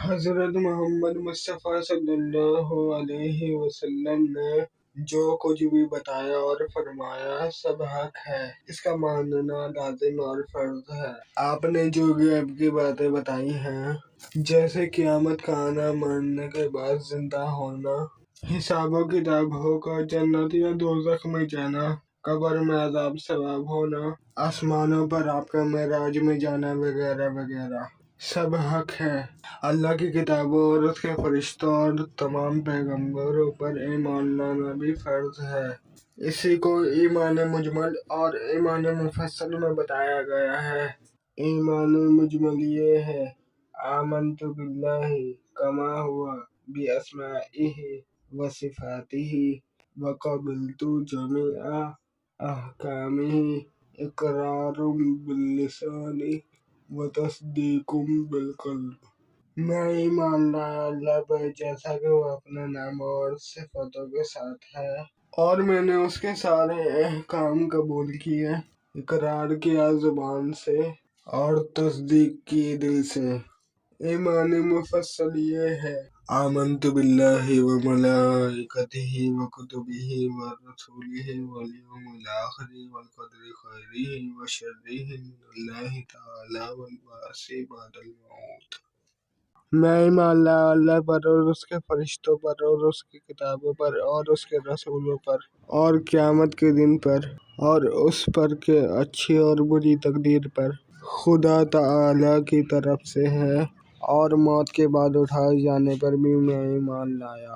حضرت محمد مصطفیٰ صلی اللہ علیہ وسلم نے جو کچھ بھی بتایا اور فرمایا سب حق ہے، اس کا ماننا لازم اور فرض ہے۔ آپ نے جو غیب کی باتیں بتائی ہیں، جیسے قیامت کا آنا، مرنے کے بعد زندہ ہونا، حساب و کتاب ہوگا، جنت یا دوزخ میں جانا، قبر میں عذاب ثواب ہونا، آسمانوں پر آپ کا معراج میں جانا وغیرہ وغیرہ، سب حق ہے۔ اللہ کی کتابوں اور اس کے فرشتوں اور تمام پیغمبروں پر ایمان لانا بھی فرض ہے۔ اسی کو ایمان مجمل اور ایمان مفصل میں بتایا گیا ہے۔ ایمان مجمل یہ ہے: آمنت باللہ کما ہوا باسمائہ و صفاتہ وقبلت جمیع احکامہ اقرار باللسان و تصدیق بالقلب۔ میں ایمان لایا اللہ پر جیسا کہ وہ اپنے ناموں اور صفاتوں کے ساتھ ہے، اور میں نے اس کے سارے احکام قبول کیے، اقرار کیا زبان سے اور تصدیق کی دل سے۔ ایمان مفصل یہ ہے: آمنت باللہ و ملائکتہ و کتبہ و رسلہ والیوم الآخر والقدر خیرہ و شرہ من اللہ تعالی والبعث بعد الموت۔ میں ایمان لایا اللہ پر اور اس کے فرشتوں پر اور اس کی کتابوں پر اور اس کے رسولوں پر اور قیامت کے دن پر اور اس پر کہ اچھی اور بری تقدیر پر خدا تعالی کی طرف سے ہے، اور موت کے بعد اٹھائے جانے پر بھی میں ایمان لایا۔